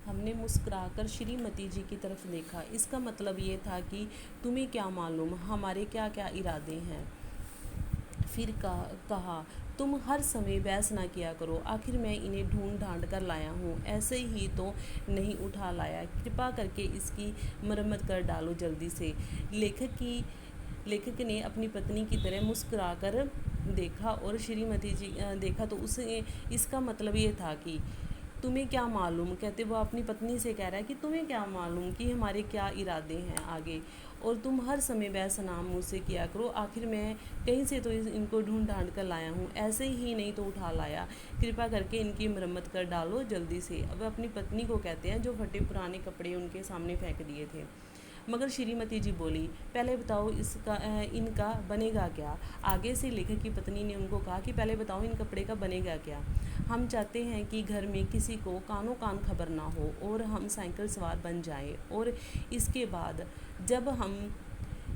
हमने मुस्कुराकर श्रीमती जी की तरफ देखा। इसका मतलब ये था कि तुम्हें क्या मालूम हमारे क्या क्या इरादे हैं। फिर कहा तुम हर समय बहस ना किया करो, आखिर मैं इन्हें ढूंढ ढांड कर लाया हूँ, ऐसे ही तो नहीं उठा लाया। कृपा करके इसकी मरम्मत कर डालो जल्दी से। लेखक ने अपनी पत्नी की तरह मुस्कुराकर देखा और श्रीमती जी देखा तो उसे इसका मतलब ये था कि तुम्हें क्या मालूम, कहते वो अपनी पत्नी से कह रहा है कि तुम्हें क्या मालूम कि हमारे क्या इरादे हैं आगे, और तुम हर समय बेसनाम मुझसे किया करो, आखिर मैं कहीं से तो इनको ढूंढ ढांड कर लाया हूँ, ऐसे ही नहीं तो उठा लाया। कृपा करके इनकी मरम्मत कर डालो जल्दी से। अब अपनी पत्नी को कहते हैं जो फटे पुराने कपड़े उनके सामने फेंक दिए थे। मगर श्रीमती जी बोली, पहले बताओ इनका बनेगा क्या। आगे से लेखक की पत्नी ने उनको कहा कि पहले बताओ इन कपड़े का बनेगा क्या। हम चाहते हैं कि घर में किसी को कानों कान खबर ना हो और हम साइकिल सवार बन जाएं, और इसके बाद जब हम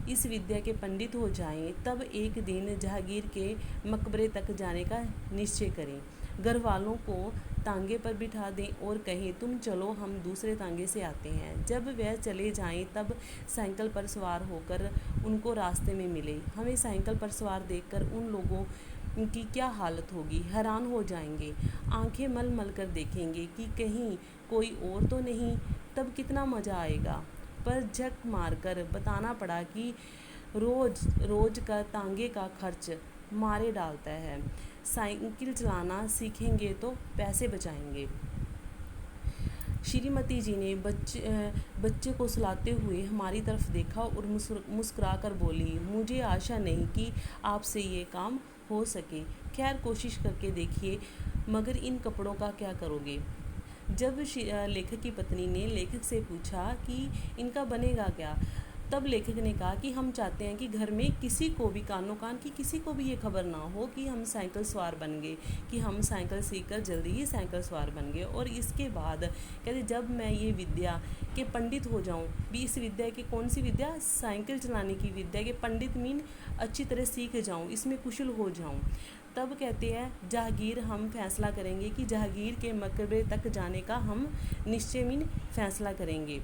इस विद्या के पंडित हो जाएं तब एक दिन जहांगीर के मकबरे तक जाने का निश्चय करें। घर वालों को तांगे पर बिठा दें और कहें तुम चलो हम दूसरे तांगे से आते हैं। जब वह चले जाएं तब साइकिल पर सवार होकर उनको रास्ते में मिले। हमें साइकिल पर सवार देखकर उन लोगों की क्या हालत होगी, हैरान हो जाएंगे, आंखें मल मल कर देखेंगे कि कहीं कोई और तो नहीं। तब कितना मज़ा आएगा। पर झक मारकर बताना पड़ा कि रोज़ रोज़ का तांगे का खर्च मारे डालता है। साइकिल चलाना सीखेंगे तो पैसे बचाएंगे। श्रीमती जी ने बच्चे को सुलाते हुए हमारी तरफ देखा और मुस्कुरा कर बोली, मुझे आशा नहीं कि आपसे ये काम हो सके। खैर कोशिश करके देखिए, मगर इन कपड़ों का क्या करोगे। जब लेखक की पत्नी ने लेखक से पूछा कि इनका बनेगा क्या, तब लेखक ने कहा कि हम चाहते हैं कि घर में किसी को भी कानों कान की किसी को भी ये खबर ना हो कि हम साइकिल सवार बन गए, कि हम साइकिल सीखकर जल्दी ही साइकिल सवार बन गए। और इसके बाद कहते जब मैं ये विद्या के पंडित हो जाऊं, भी इस विद्या की कौन सी विद्या, साइकिल चलाने की विद्या के पंडित मीन अच्छी तरह सीख जाऊं, इसमें कुशल हो जाऊं, तब कहते हैं जहांगीर हम फैसला करेंगे कि जहांगीर के मकबरे तक जाने का हम निश्चय मीन फैसला करेंगे।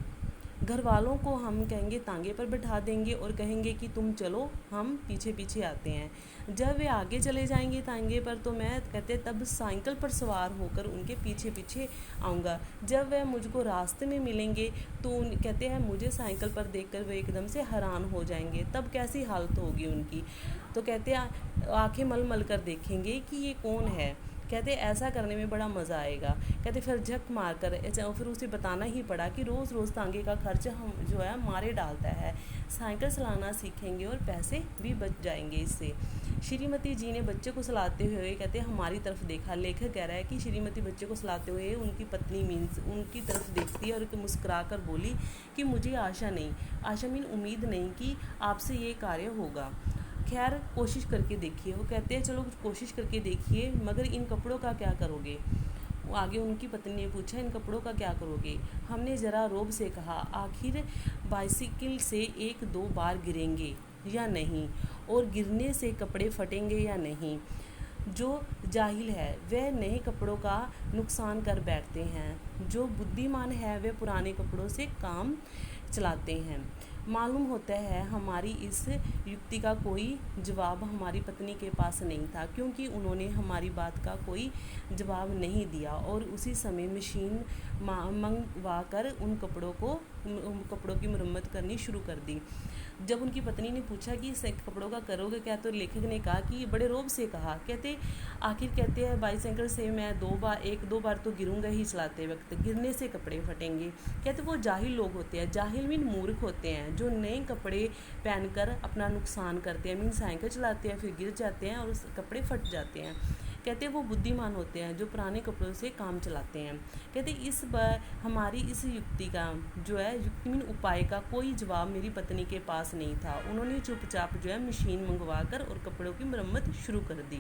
घर वालों को हम कहेंगे तांगे पर बैठा देंगे और कहेंगे कि तुम चलो हम पीछे पीछे आते हैं। जब वे आगे चले जाएंगे तांगे पर तो मैं कहते तब साइकिल पर सवार होकर उनके पीछे पीछे आऊँगा। जब वह मुझको रास्ते में मिलेंगे तो कहते हैं मुझे साइकिल पर देखकर वे एकदम से हैरान हो जाएंगे, तब कैसी हालत होगी उनकी। तो कहते हैं आंखें मल मल कर देखेंगे कि ये कौन है। कहते ऐसा करने में बड़ा मज़ा आएगा। कहते फिर झक मार कर फिर उसे बताना ही पड़ा कि रोज़ रोज़ तांगे का खर्च हम जो है मारे डालता है, साइकिल चलाना सीखेंगे और पैसे भी बच जाएंगे इससे। श्रीमती जी ने बच्चे को सुलाते हुए कहते हमारी तरफ देखा। लेखक कह रहा है कि श्रीमती बच्चे को सुलाते हुए उनकी पत्नी मीन्स उनकी तरफ देखती है और मुस्कुरा कर बोली कि मुझे आशा मीन उम्मीद नहीं कि आपसे ये कार्य होगा। खैर कोशिश करके देखिए। वो कहते हैं चलो कोशिश करके देखिए, मगर इन कपड़ों का क्या करोगे। आगे उनकी पत्नी ने पूछा इन कपड़ों का क्या करोगे। हमने ज़रा रोब से कहा आखिर बाइसिकल से 1-2 बार गिरेंगे या नहीं, और गिरने से कपड़े फटेंगे या नहीं। जो जाहिल है वह नए कपड़ों का नुकसान कर बैठते हैं, जो बुद्धिमान है वह पुराने कपड़ों से काम चलाते हैं। मालूम होता है हमारी इस युक्ति का कोई जवाब हमारी पत्नी के पास नहीं था, क्योंकि उन्होंने हमारी बात का कोई जवाब नहीं दिया और उसी समय मशीन मंगवा कर उन कपड़ों की मरम्मत करनी शुरू कर दी। जब उनकी पत्नी ने पूछा कि इस कपड़ों का करोगे क्या, तो लेखक ने कहा कि बड़े रोब से कहा, कहते आखिर कहते हैं बाईसाइकिल से मैं 1-2 बार तो गिरूंगा ही चलाते वक्त, गिरने से कपड़े फटेंगे। कहते वो जाहिल लोग होते हैं, जाहिल मीन मूर्ख होते हैं, जो नए कपड़े पहनकर अपना नुकसान करते हैं, मीन साइकिल चलाते हैं फिर गिर जाते हैं और उस कपड़े फट जाते हैं। कहते वो बुद्धिमान होते हैं जो पुराने कपड़ों से काम चलाते हैं। कहते इस बार हमारी इस युक्ति का जो है युक्ति मीन उपाय का कोई जवाब मेरी पत्नी के पास नहीं था। उन्होंने चुपचाप जो है मशीन मंगवा कर और कपड़ों की मरम्मत शुरू कर दी।